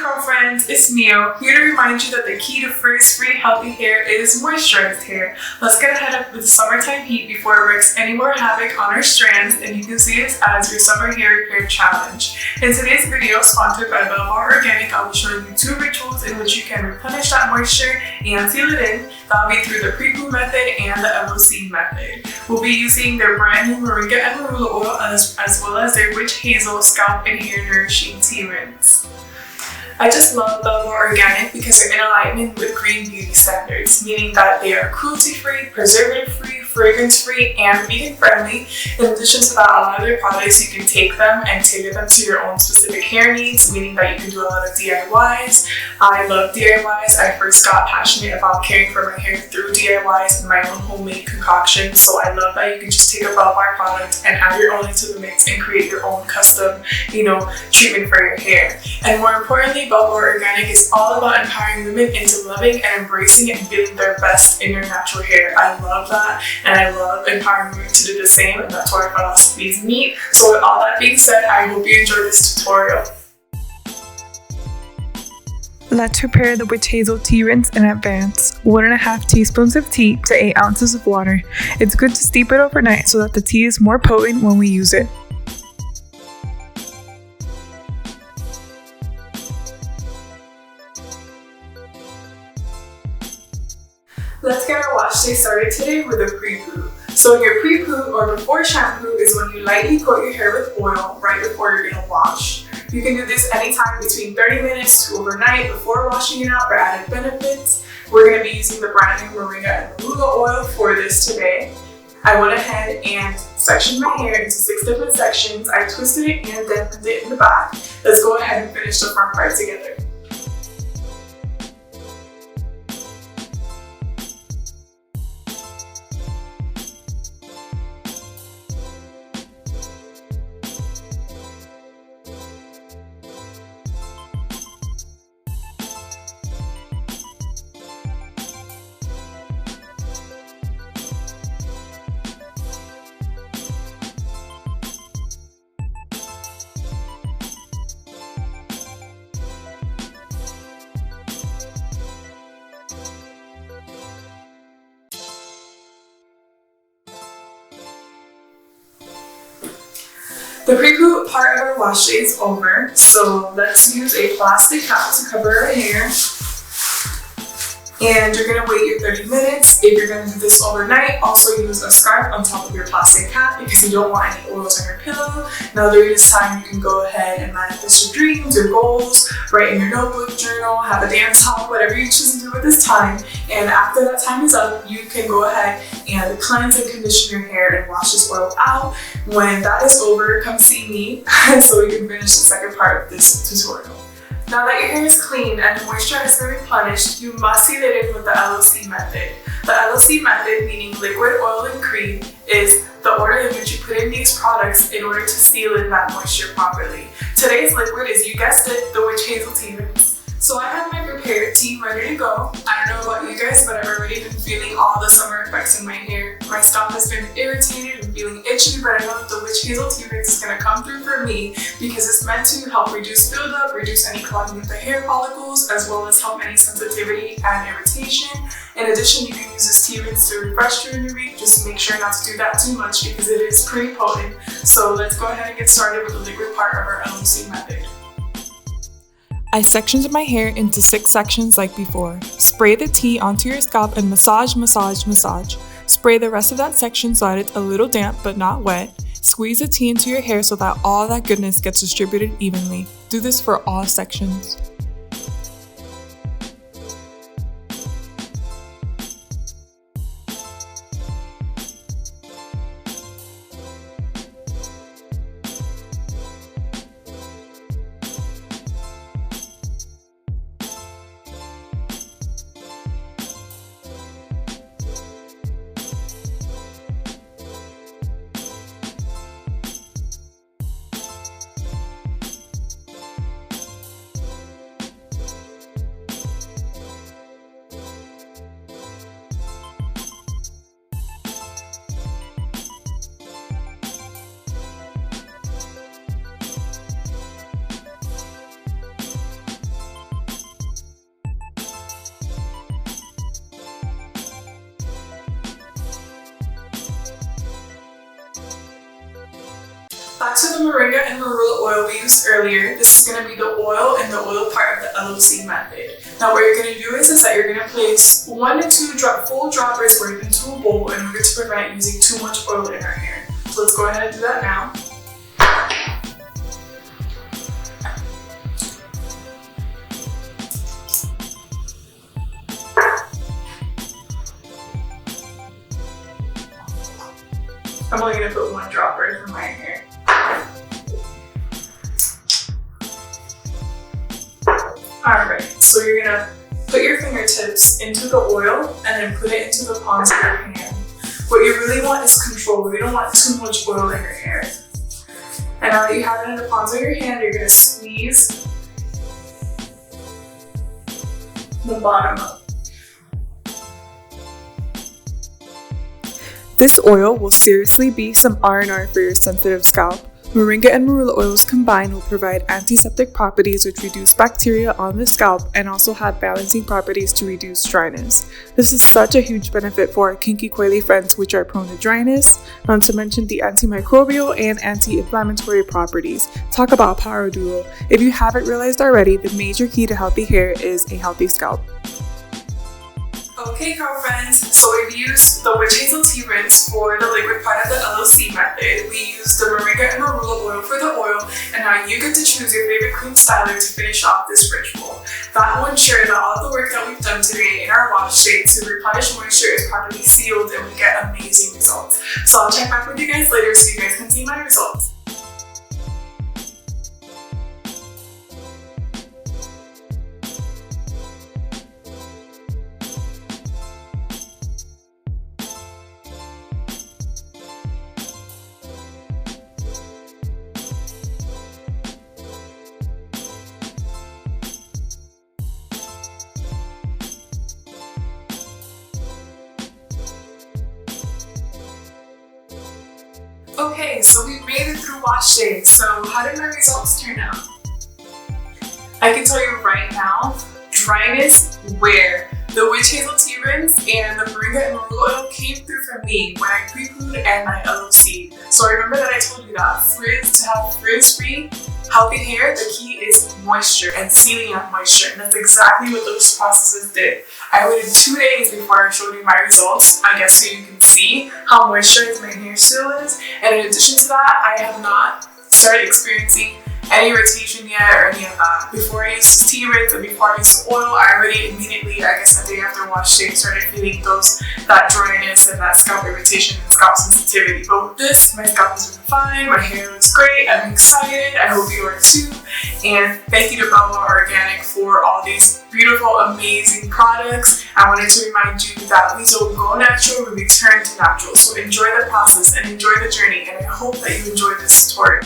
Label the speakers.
Speaker 1: curl friends, it's Mio, here to remind you that the key to frizz-free healthy hair is moisturized hair. Let's get ahead of the summertime heat before it wreaks any more havoc on our strands, and you can see this as your summer hair repair challenge. In today's video, sponsored by Belmar Organic, I will show you 2 rituals in which you can replenish that moisture and seal it in. That'll be through the Prepoo method and the Loc method. We'll be using their brand new Moringa and Marula oil as well as their witch hazel, scalp, and hair nourishing tea rinse. I just love Belmar Organic because they're in alignment with green beauty standards, meaning that they are cruelty-free, preservative-free, fragrance-free, and vegan-friendly. In addition to that, a lot of their products, you can take them and tailor them to your own specific hair needs, meaning that you can do a lot of DIYs. I love DIYs. I first got passionate about caring for my hair through DIYs and my own homemade concoctions, so I love that you can just take a Belmar product and add your own into the mix and create your own custom, treatment for your hair. And more importantly, Belmar Organic is all about empowering women into loving and embracing and feeling their best in your natural hair. I love that, and I love empowering women to do the same, and that's where our philosophies meet. So with all that being said, I hope you enjoyed this tutorial.
Speaker 2: Let's prepare the witch hazel tea rinse in advance. 1.5 teaspoons of tea to 8 ounces of water. It's good to steep it overnight so that the tea is more potent when we use it.
Speaker 1: Let's get our wash day started today with a Prepoo. So your Prepoo or before shampoo is when you lightly coat your hair with oil right before you're going to wash. You can do this anytime between 30 minutes to overnight before washing it out for added benefits. We're going to be using the brand new Moringa and Marula oil for this today. I went ahead and sectioned my hair into 6 different sections. I twisted it and dampened it in the back. Let's go ahead and finish the front part together. The Prepoo part of our wash day is over, so let's use a plastic cap to cover our hair. And you're going to wait your 30 minutes. If you're going to do this overnight, also use a scarf on top of your plastic cap because you don't want any oils on your pillow. Now during this time, you can go ahead and manifest your dreams, your goals, write in your notebook, journal, have a dance talk, whatever you choose to do at this time. And after that time is up, you can go ahead and cleanse and condition your hair and wash this oil out. When that is over, come see me so we can finish the second part of this tutorial. Now that your hair is clean and the moisture has been replenished, you must seal it in with the Loc method. The Loc method, meaning liquid, oil, and cream, is the order in which you put in these products in order to seal in that moisture properly. Today's liquid is, you guessed it, the witch hazel tea rinse. So I have my prepared tea ready to go. I don't know about you guys, but I've already been feeling all the summer effects in my hair. My scalp has been irritated and feeling itchy, but I know that the witch hazel tea rinse is going to come through for me because it's meant to help reduce buildup, reduce any clogging of the hair follicles, as well as help any sensitivity and irritation. In addition, you can use this tea rinse to refresh during the week. Just make sure not to do that too much because it is pretty potent. So let's go ahead and get started with the liquid part of our Loc method.
Speaker 2: I sectioned my hair into 6 sections like before. Spray the tea onto your scalp and massage, massage, massage. Spray the rest of that section so that it's a little damp but not wet. Squeeze the tea into your hair so that all that goodness gets distributed evenly. Do this for all sections.
Speaker 1: Back to the Moringa and Marula oil we used earlier. This is going to be the oil and the oil part of the LOC method. Now what you're going to do is that you're going to place 1 to 2 full droppers worth into a bowl in order to prevent using too much oil in our hair. So let's go ahead and do that now. I'm only going to put 1 dropper for my hair. Alright, so you're going to put your fingertips into the oil and then put it into the palms of your hand. What you really want is control. You don't want too much oil in your hair. And now that you have it in the palms of your hand, you're going to squeeze the bottom up.
Speaker 2: This oil will seriously be some R&R for your sensitive scalp. Moringa and Marula oils combined will provide antiseptic properties which reduce bacteria on the scalp and also have balancing properties to reduce dryness. This is such a huge benefit for our kinky coily friends which are prone to dryness, not to mention the antimicrobial and anti-inflammatory properties. Talk about power duo. If you haven't realized already, the major key to healthy hair is a healthy scalp.
Speaker 1: Okay girlfriends, so we've used the witch hazel tea rinse for the liquid part of the LOC method. We used the Moringa and Marula oil for the oil, and now you get to choose your favorite cream styler to finish off this ritual. That will ensure that all of the work that we've done today in our wash day to replenish moisture is properly sealed and we get amazing results. So I'll check back with you guys later so you guys can see my results. Okay, so we made it through wash day. So how did my results turn out? I can tell you right now, dryness where the witch hazel tea rinse and the Moringa and Marula oil came through for me when I pre-pooed and my LOC. So remember that I told you that to have frizz-free, healthy hair, the key is moisture and sealing of moisture. And that's exactly what those processes did. I waited 2 days before I showed you my results, I guess so you can see how moisturized my hair still is. And in addition to that, I have not started experiencing any irritation yet or any of that. Before I used this tea rinse and before I used the oil, I already immediately, I guess the day after wash day, started feeling that dryness and that scalp irritation and scalp sensitivity. But with this, my scalp is doing fine, my hair looks great, I'm excited, I hope you are too. And thank you to Belmont Organic for all these beautiful, amazing products. I wanted to remind you that we don't go natural, we return to natural. So enjoy the process and enjoy the journey, and I hope that you enjoy this tutorial.